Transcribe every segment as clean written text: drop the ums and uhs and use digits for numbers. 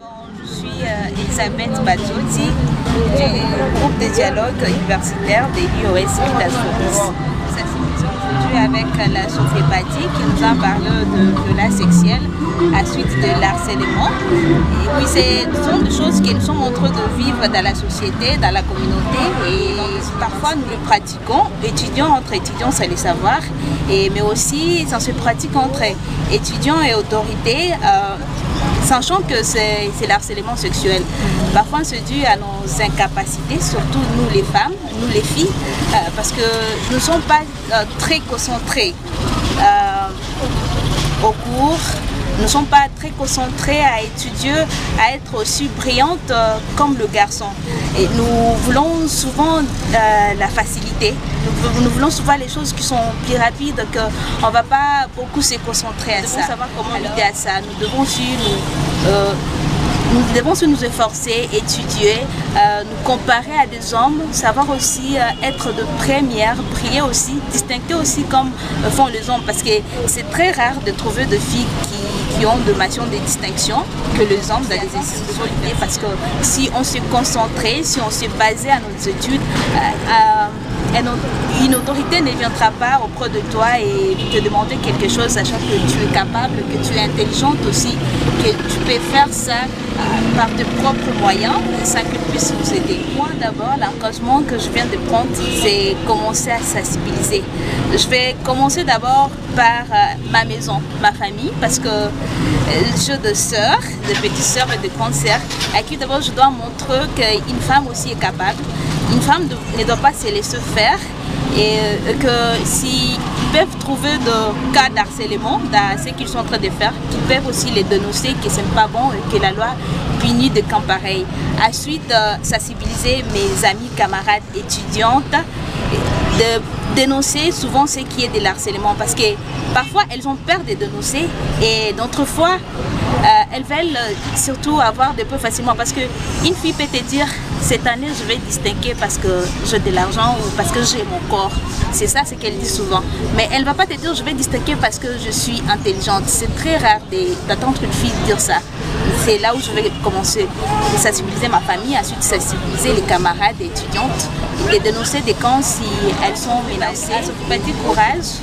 Je suis Elisabeth Badjoti du groupe de dialogue universitaire de l'IOS Village-Floris. Nous assistons aujourd'hui avec la sophépathie qui nous a parlé de la sexuelle à suite de l'harcèlement. Et puis ce sont des choses que nous sommes en train de vivre dans la société, dans la communauté. Et parfois nous le pratiquons, étudiants entre étudiants, c'est le savoir. Mais aussi ça se pratique entre étudiants et autorités. Sachant que c'est l'harcèlement sexuel. Parfois c'est dû à nos incapacités, surtout nous les femmes, nous les filles, parce que nous ne sommes pas très concentrés au cours, nous ne sommes pas très concentrés à étudier, à être aussi brillantes comme le garçon. Et nous voulons souvent la facilité, nous voulons souvent les choses qui sont plus rapides, qu'on ne va pas beaucoup se concentrer à ça. Nous devons savoir comment lutter à ça, nous devons nous efforcer, étudier, nous comparer à des hommes, savoir aussi être de première, briller aussi, distinguer aussi comme font les hommes, parce que c'est très rare de trouver des filles qui ont de mentions de distinction que les hommes dans les institutions, parce que si on se concentrait, si on se basait à nos études, une autorité ne viendra pas auprès de toi et te demander quelque chose, sachant que tu es capable, que tu es intelligente aussi, que tu peux faire ça par tes propres moyens, sans qu'ils puissent nous aider. Moi d'abord, l'engagement que je viens de prendre, c'est commencer à sensibiliser. Je vais commencer d'abord par ma maison, ma famille, parce que j'ai des sœurs, des petites sœurs et des grandes sœurs, à qui d'abord je dois montrer qu'une femme aussi est capable. Une femme ne doit pas se laisser faire et que s'ils peuvent trouver des cas d'harcèlement dans ce qu'ils sont en train de faire, qu'ils peuvent aussi les dénoncer, que ce n'est pas bon et que la loi punit de cas pareils. Ensuite, sensibiliser mes amis, camarades, étudiantes, de dénoncer souvent ce qui est de l'harcèlement, parce que parfois elles ont peur de dénoncer et d'autres fois elles veulent surtout avoir des peu facilement, parce qu'une fille peut te dire cette année je vais distinguer parce que j'ai de l'argent ou parce que j'ai mon corps, c'est ça ce qu'elle dit souvent, mais elle ne va pas te dire je vais distinguer parce que je suis intelligente. C'est très rare d'attendre une fille dire ça. C'est là où je vais commencer, de sensibiliser ma famille, ensuite sensibiliser les camarades et étudiantes, de dénoncer des camps si elles sont menacées. À Sophépathie Courage,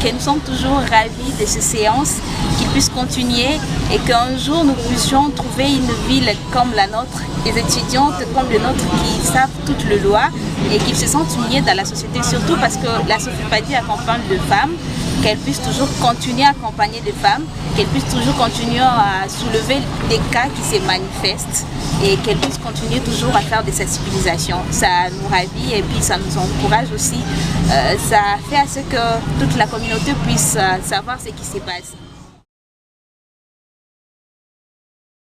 que nous sommes toujours ravis de ces séances, qu'ils puissent continuer et qu'un jour nous puissions trouver une ville comme la nôtre, des étudiantes comme les nôtres qui savent toutes les lois et qui se sentent unies dans la société, surtout parce que la Sophépathie accompagne les femmes, qu'elles puissent toujours continuer à accompagner des femmes, qu'elles puissent toujours continuer à soulever des cas qui se manifestent et qu'elles puissent continuer toujours à faire des sensibilisations. Ça nous ravit et puis ça nous encourage aussi. Ça fait à ce que toute la communauté puisse savoir ce qui se passe.